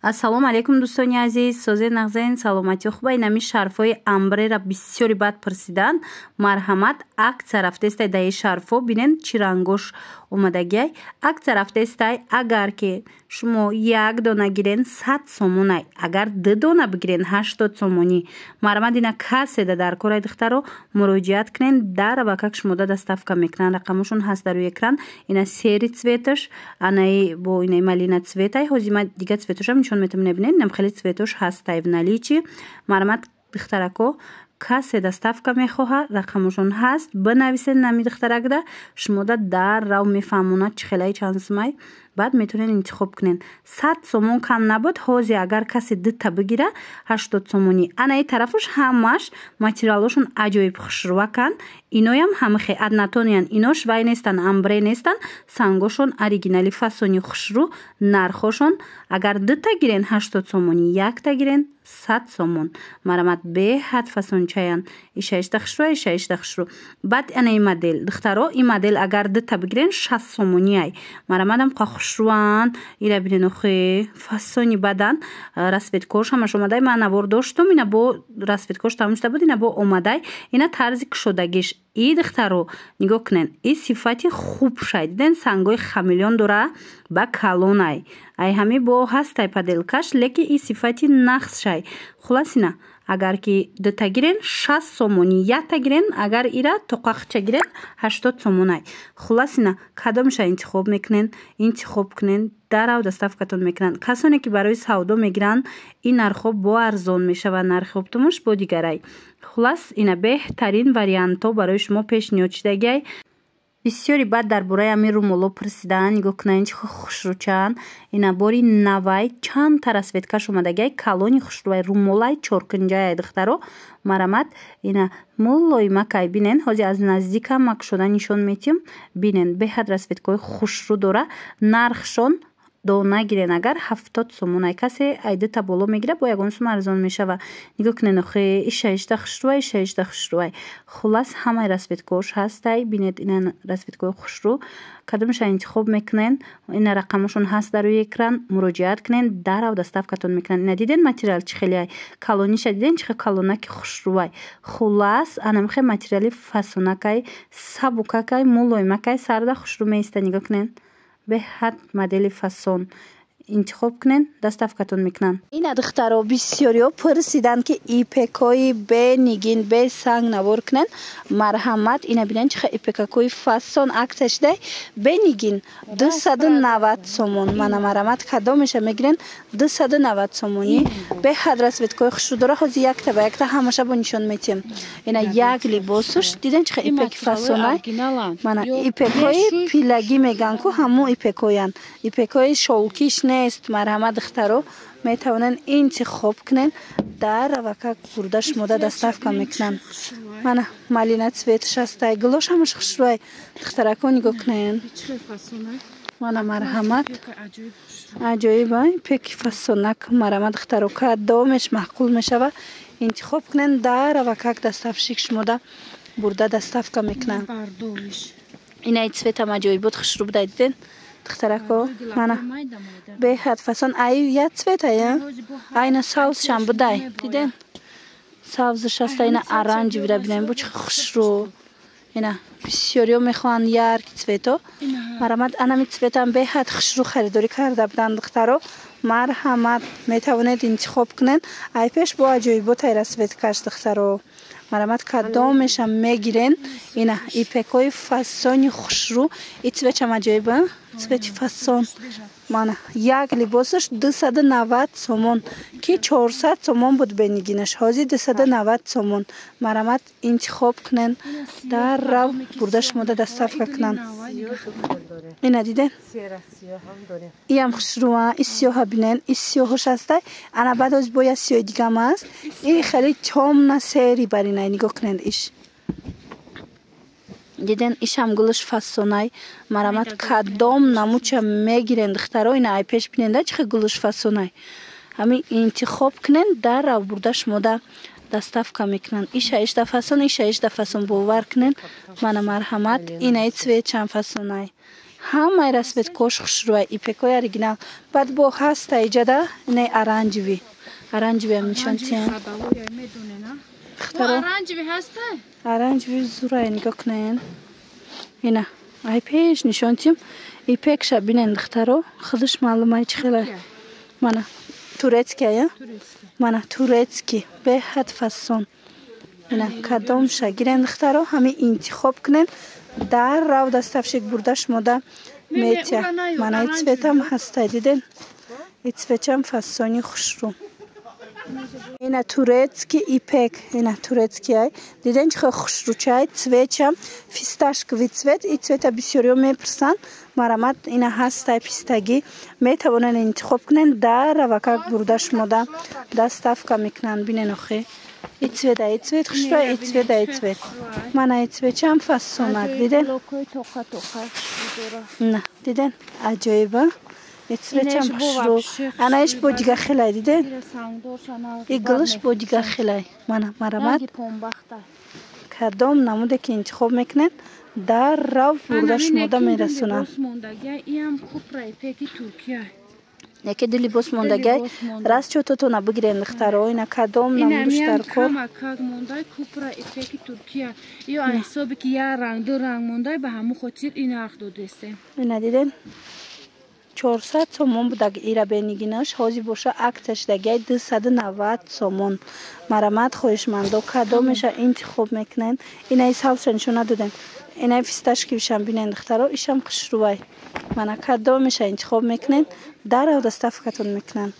ассалому алайкум дӯстони азиз, созе нағзен, саломати хуба. Инами шарфҳои амбрера бисёри бад пурсидан. Марҳамат, акция рафтестай даи шарфҳо бинен чӣ рангош омадагиай. Акция рафтестай агар ки шумо як дона гирен 100 сомонай, агар 2 дона бигирен 80 сомонӣ. Марҳамат, ина касседа дар кораи духтаро муроҷиат кунен. Дарава как шумода доставка мекунан. Рақамашон ҳаст дар рӯи экран. Ина сери цветаш, анаи бо инаи малина цветай. ҳозир ма дига цветашам нишон метам набинен. Инам хеле цветош ҳастай в наличии. Марҳамат, духтарако кассе доставка мехоҳад, рақамашон ҳаст. Бинависед нами духтаракда шумода даррав мефаҳмонад чӣ хелаи чанд сумай. баъд метавонен интихоб кунен. 100 сомон кам набуд. ҳозир агар кассе 2 бигира 80 сомонӣ. анаи тарафаш ҳамаш материалошон аҷоиб хушрувакан. иноям ҳамахе аднатониян. инош вай нестан, амбре нестан. сангошон оригинали фасони хушру. нархошон агар 2 гирен 80 сомонӣ, 1 гирен 100 сомон. Марҳамат, беҳад фасончаян. ишаишта хушру, ишаишта хушру. баъд анаи модел духтаро, ин модел агар 2 бигирен 60 сомонӣ. Марҳаматам қа хушруван. ира бинен охе фасони бадан расветкош ҳамаш омадай. ман навор доштум, ина бо расветкош тамом шуда буд, ина бо омадай. ина тарзи кушодагиш. и духтаро нигоҳ кунен. и сифати хуб шай. диден сангои хамелеон дора ба калонай. ай ҳами бо ҳастай паделкаш, леки и сифати нақс шай. хулас ина агар ки 2 гирен 60 сомонӣ, 1 гирен агар ира тоқақча гирен 80 сомонай. хулас ина кадомша интихоб мекунен, интихоб кунен, дарав доставкатон мекунанд. касоне ки барои савдо мегиранд, ин нархҳо бо арзон мешавад, нархи оптомош бо дигарай. хулас ина беҳтарин вариантҳо барои шумо пешниҳод шудагиай. бисёри баъд дар бораи ҳамин румоло пурсидан. нигоҳ кунанд чӣ хушрӯчанд. ина бори навай чандта расветкаш омадагиай. калони хушрӯвай румолай чоркунҷаи духтаро. марҳамат, ина мулоимакай бинен. ҳозир аз наздикам ма кушода нишон метиҳам. бинен беҳад расветкаҳои хушрӯ дора. нархшон дона гирен агар 70 сомонай. кассе ай 2 боло мегира бо ягон сум арзон мешава. нигоҳ кунен охе ишаишта хушрӯвай, ишаишта хушрӯвай. хулас ҳамаи расветкаҳош ҳастай. бинед ина расветкаҳои хушрӯ. кадомша интихоб мекунен. ина рақамашон ҳаст дар рӯи экран. муроҷиат кунен, дарав доставкатон мекунанд. ина диден материал чӣ хеле ай. калониша диден чӣ хеле калонаки хушрӯвай. хулас анамихе материали фасонакай, сабукакай, мулоимакай сарда хушрӯ меиста. нигоҳ кунен. беҳад модели фасон. интихоб кунен, доставкатон мекунанд. ина духтаро бисёриҳо пурсидан ки ипекои бе нигин, бе санг навор кунен. марҳамат, ина бинен чихе ипекакои фасон акция шудай. бе нигин 290 сомон. мана марҳамат, кадомеша мегирен 290 сомонӣ. беҳад расветкаҳои хушрӯ дора. ҳозир якта ба якта ҳамаша бо нишон метиҳам. ина як либосуш диден чихе ипеки фасонай. мана ипекои пилагӣ меган ку ҳамун ипекоян. ипекои шолкиш не марҳамат, духтаро метавонен интихоб кунен. дарава как бурда шумода доставка мекунанд. мана малина цветаш ҳастай. гулош ҳамаш хушрӯвай. духтарако нигоҳ кунен. мана марҳамат, аҷоибай пеки фасонак. марҳамат, духтаро кадомеш маъқул мешава. интихоб кунен. дарава как доставщик шумода бурда доставка мекунанд. инаи цветам аҷоибот хушрӯ будай диден. духтарако мана беҳад фасон. ай я цветая. айна савзшам будай. диден савзаш ҳаста. ина оранҷи буда бинем бо чӣ хушрӯ. ина бисёриҳо мехоҳанд ярки цвето. марҳамат, анами цветам беҳад хушрӯ харидорӣ карда буданд духтаро. марҳамат, метавонед интихоб кунен. ай пеш бо аҷоиботай расветкаш духтаро. марҳамат, кадомеша мегирен. ина ипекои фасони хушрӯ. и цветчам аҷоиба. цвети фасон. мана як либосаш 290 сомон ки 400 сомон буд бенигинаш. ҳозир 290 сомон. марҳамат, интихоб кунен. даррав бурда шумода доставка кунанд. ина диден иам хушрӯа. и сиёҳа бинен. и сиёҳош ҳастай. ана баъд ҳозир бо як сиёҳи дигам аст. и хеле тёмна сери баринай. нигоҳ кунед иш. диден ишам гулаш фасонай. марҳамат, кадом намуча мегирен духтаро. ина ай пеш биненда чихе гулаш фасонай. ҳамин интихоб кунен. даррав бурда шумода доставка мекунанд. ишаишта фасон, ишаишта фасон бовар кунен. мана марҳамат, инаи цветчам фасонай. همه رسمت کوش خشروی ایپکای اوریجینال بعد با هست ایجاده نه ارنجوی هم نشان تیم ارنجوی هسته ارنجوی زورای نگاه کنین اینا ای پیش نشان تیم ایپک بینن دخترو خودش معلومه چی خیلی مانا تورецкая مانا تورецкий به حد فسون اینا کدام شگیرن دخترو همه انتخاب کنن در راو دستفشک بردش موده میتیا مانا ای цветам هسته دیدن ای цветам فسونی خوش رو اینا турецкий ipek اینا турецкий دیدن چه خوش رو چای цветам фисташковый цвет ای цвета بسیاری میپرسن مرامت اینا هسته پیستگی میتوانن انتخاب کنن در روکاک بردش موده دستفکا میکنن بینن اخی ای цвет خوش رو ای цвет من ای цветам فسونک دیدن نه دیدن عجایبه ای цветам خوش رو انایش بودیگه خیلی دیدن ای گلش بودیگه خیلی مرامت کدام نموده که انتخاب میکنن در رو بردش موده میرسونن یکی دلی بوس موندگی راست چوتو تو نبگیرین دخترو اینا کدام نمودش در کار کوپرا ایپکی ترکیه یا حسابی که یه رنگ دو رنگ مونده به همون خاطر این نرخ دادسته اینا دیدین 400 сомон будаг ира бенигинаш ҳозир боша акташ дагай 290 сомон марамат хоҳишмандо кадомеша интихоб мекунен инаи савша нишона додем инаи фисташкивишам бинен духтаро ишам хушрувай мана кадомеша интихоб мекунен дарав дастафкатон мекунан